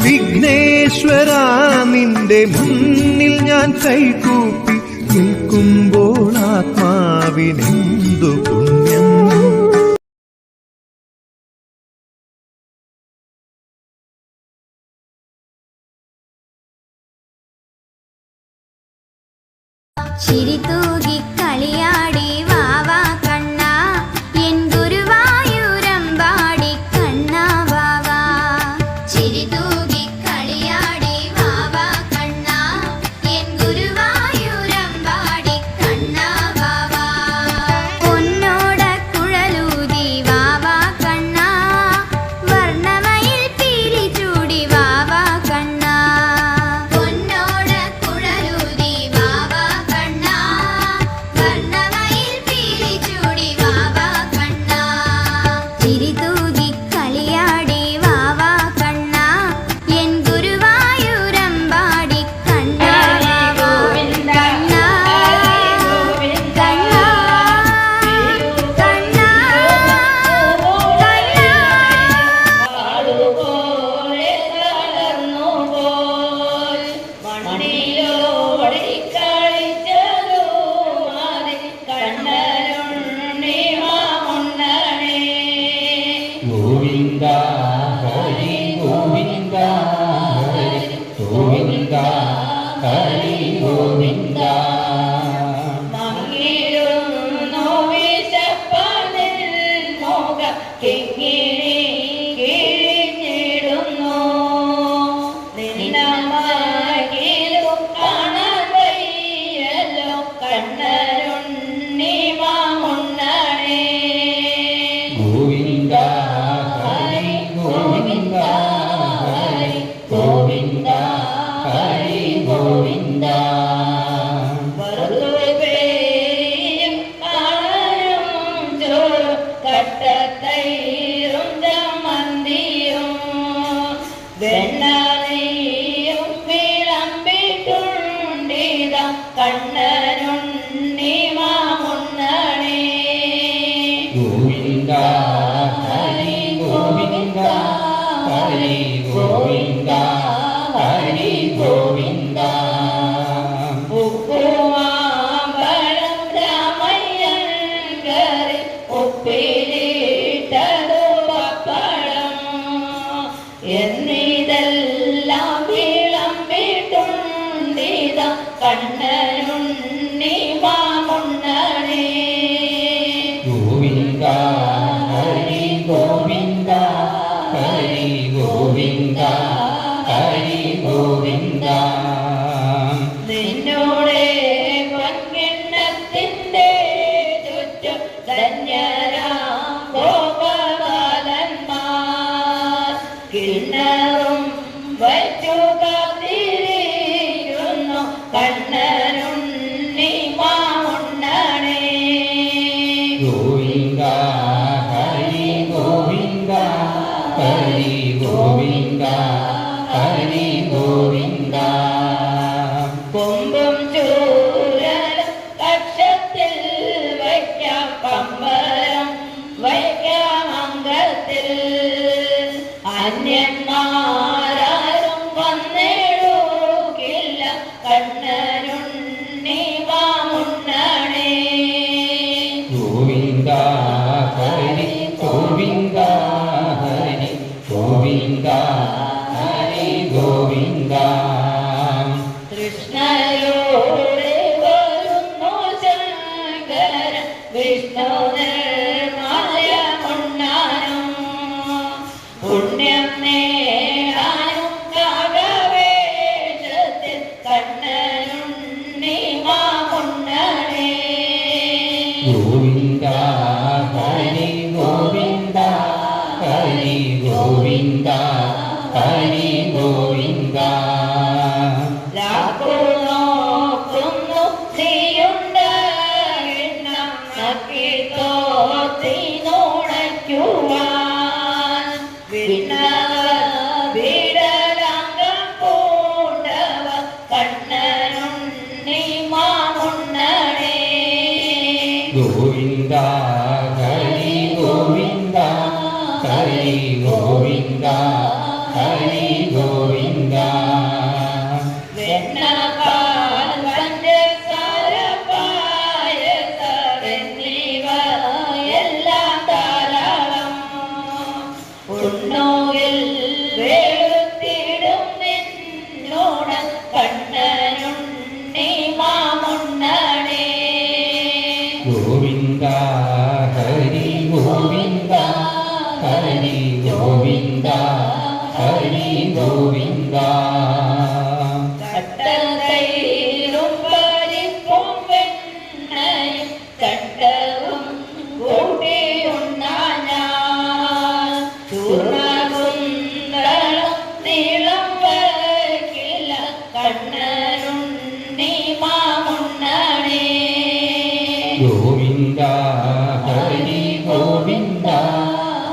വിഘ്നേശ്വര നിന്റെ മുന്നിൽ ഞാൻ കൈകൂപ്പി നിൽക്കുമ്പോൾ ആത്മാവിനെന്തു പുണ്യം. ചിരിതൂകി കളിയാടി വാവാ കണ്ണ എൻ ഗുരുവായൂരമ്പാടി കണ്ണ വാവാ. ചിരിതൂകി കളിയാടി വാവാ കണ്ണ എൻ ഗുരുവായൂരമ്പാടി കണ്ണ വാവാ. പൊന്നോട കുഴലൂതി വാവാ കണ്ണ വർണ്ണമയിൽ പീലി ചൂടി വാവാ കണ്ണ. പൊന്നോട കുഴലൂതി വാവാ വർണ്ണമയിൽ പീലി ചൂടി വാവാ കണ്ണ. ചിരിതൂകി കളിയാടി വാവാ കണ്ണ എൻ ഗുരുവായൂരമ്പാടി കണ്ണ വാവാ. കണ്ണ കണ്ണ കണ്ണ പോലെ തളർന്നു പോയി മണ്ണിലോടി കളിച്ചതോ മതി കണ്ണനുണ്ണി മാമുണ്ണണേ. ഗോവിന്ദ ഹരി ഗോവിന്ദ ഹരി ഗോവിന്ദ ഹരി ഗോവിന്ദ. മങ്ങിടുന്നു വിശപ്പതിൽ മുഖം കിങ്ങിണി കിഴിഞ്ഞിടുന്നു. നിന്നമകിലു കാണാൻ വയ്യല്ലോ കണ്ണനുണ്ണി മാമുണ്ണണേ. ഗോവിന്ദ ഹരി ഗോവിന്ദ ഹരി ഗോവിന്ദ ഹരി ഗോവിന്ദ. വറുപേയും കാണാനും ചോറും കട്ടത്തൈരും ചമ്മന്തിയും വെണ്ണയും വിളമ്പിട്ടുണ്ടിത കണ്ണനുണ്ണി മാമുണ്ണണേ. ഗോവിന്ദ ഹരി ഗോവിന്ദ ഹരി ഗോവിന്ദ ഹരി ഗോവിന്ദ. ഉപ്പുമാമ്പഴം രാമയ്യൻ കറി ഉപ്പിലിട്ടതു പപ്പടം എന്നിതെല്ലാം വിളമ്പിട്ടുണ്ടിത കണ്ണനുണ്ണി മാമുണ്ണണേ. ഗോവിന്ദ ഹരി ഗോവിന്ദ ഹരി ഗോവിന്ദ ഹരി ഗോവിന്ദ. നിന്നോടെ പൊൻകിണ്ണത്തിന്റെ ചുറ്റും ധന്യരാം ഗോപാലന്മാർ കിണ്ണറും വച്ചു കാത്തിരിക്കുന്നു കണ്ണനുണ്ണി മാമുണ്ണണേ. ഗോവിന്ദ ഹരി ഗോവിന്ദ ഹരി ഗോവിന്ദ ഹരി ഗോവിന്ദ. കൊമ്പും ചൂരലും കക്ഷത്തിൽ വയ്ക്കാം പമ്പരം വയ്ക്കാം അംഗത്തിൽ അന്യന്മാരും വന്നിടുകില്ല കണ്ണനുണ്ണി മാമുണ്ണണേ. ഗോവിന്ദ ഹരി ഗോവിന്ദ ഹരി ഗോവിന്ദ ഹരി ഗോവിന്ദ. കൃഷ്ണയോടെ വരുന്നു ശങ്കര വിഷ്ണു നിർമാല്യ മുണ്ണാനും പുണ്യം നേടാനും കാകവേഷത്തിൽ കണ്ണനുണ്ണി മാമുണ്ണണേ. ഗോവിന്ദ ഹരി ഗോവിന്ദ ഹരി ഗോവിന്ദ ഹരി ഗോവിന്ദ. கோவிந்தா கட்டத்தையிலும் பறிப்பும் வெண்ணையும் கட்டவும் கூட்டியுண்ணான் சூர்ணகுந்தளம் நீளம் வைக்கில கண்ணனுண்ணி மாமுன்னனே கோவிந்தா ஹரி கோவிந்தா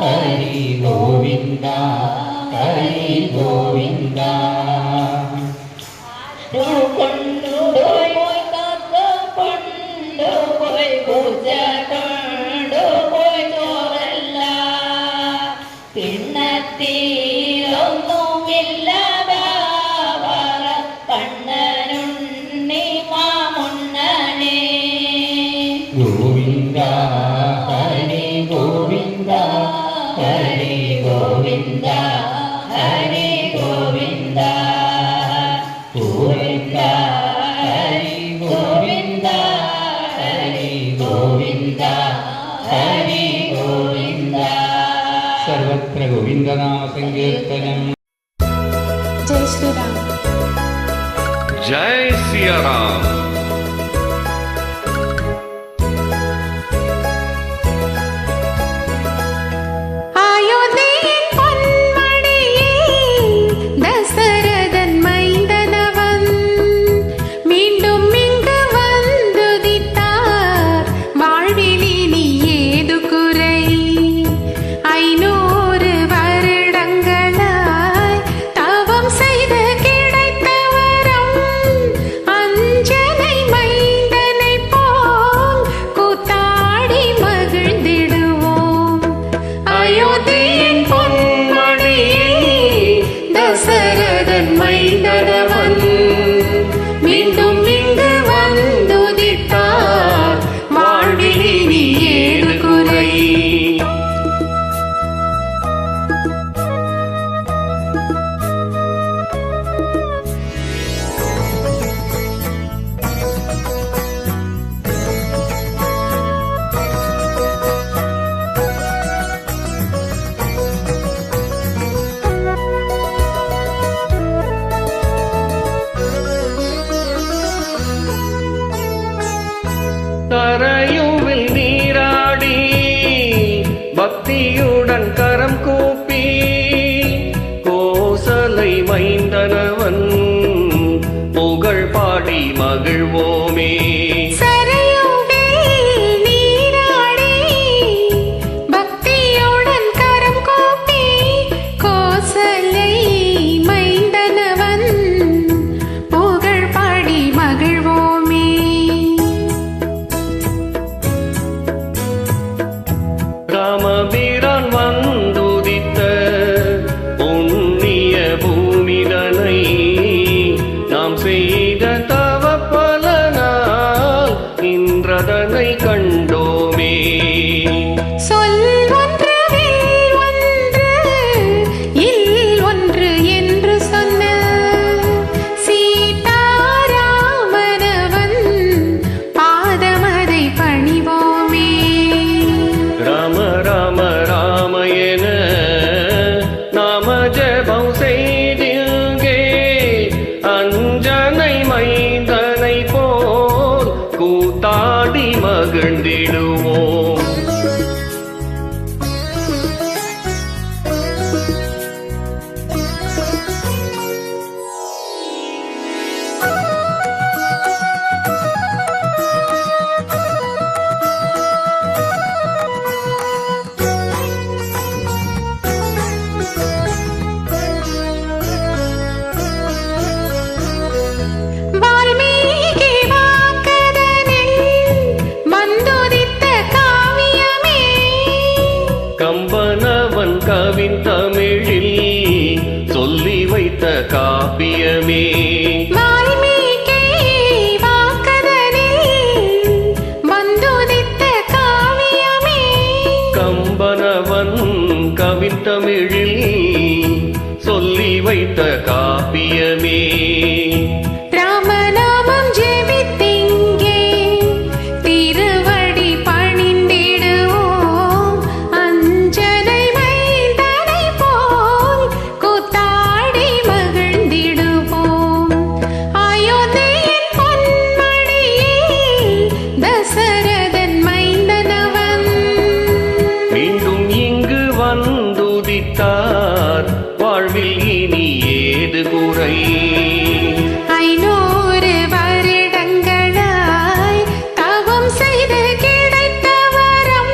ஹரி கோவிந்தா ஹரி கோவிந்தா കൊണ്ടു പോയി കാക്ക കൊണ്ടു പോയി പൂജ കൊണ്ടു പോയി ചോറല്ല പിന്നത്തിലൊന്നുമില്ലാതാവറ കണ്ണനുണ്ണി മാമുണ്ണനേ ഗോവിന്ദ ഹരി ഗോവിന്ദ ഹരി ഗോവിന്ദ ഹരി ഗോവിന്ദ ഗോവിന്ദ ഹരി ഗോവിന്ദ ഹരി ഗോവിന്ദ ഹരി ഗോവിന്ദ സർവത്ര ഗോവിന്ദനാമ സങ്കീർത്തനം. जय श्री राम. जय सिया राम. கரையுவில் நீராடி பக்தியுடன் கரம் கூப்பி கோசலை மைந்தனவன் புகழ் பாடி மகிழ்வோமே. ராமபிரான் வந்துதித்த புண்ணிய பூமிதனை நாம் செய்த தவ பலனால் இன்றதனை கண்டோமே. ராம ராம ராம என நாம ஜபம் செய்தில்கே அஞ்சனை மைந்தனை போல் கூத்தாடி மகிழ்ந்திடுவோம். கம்பனவன் கவின் தமிழில் சொல்லி வைத்த காப்பியமே. கம்பனவன் கவின் தமிழில் சொல்லி வைத்த காப்பியமே. அஞ்சனை மைந்தனை போல் கூத்தாடி முறை 500 வருடங்களாய் தவம் செய்து கிடைத்த வரம்.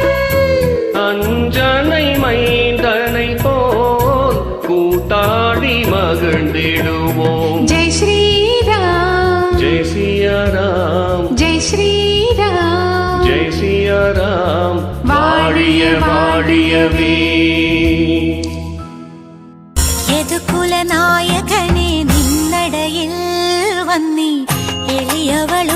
அஞ்சனை மைந்தனை போல் கூத்தாடி மகிழ்ந்திடுவோம். ஜெய் ஸ்ரீராம், ஜெய் சியாராம், ஜெய் ஸ்ரீராம், ஜெய் சியாராம், வாழிய வாழியவே. യദുകുലനായകനെ നിന്നടയിൽ വന്നി എളിയവൾ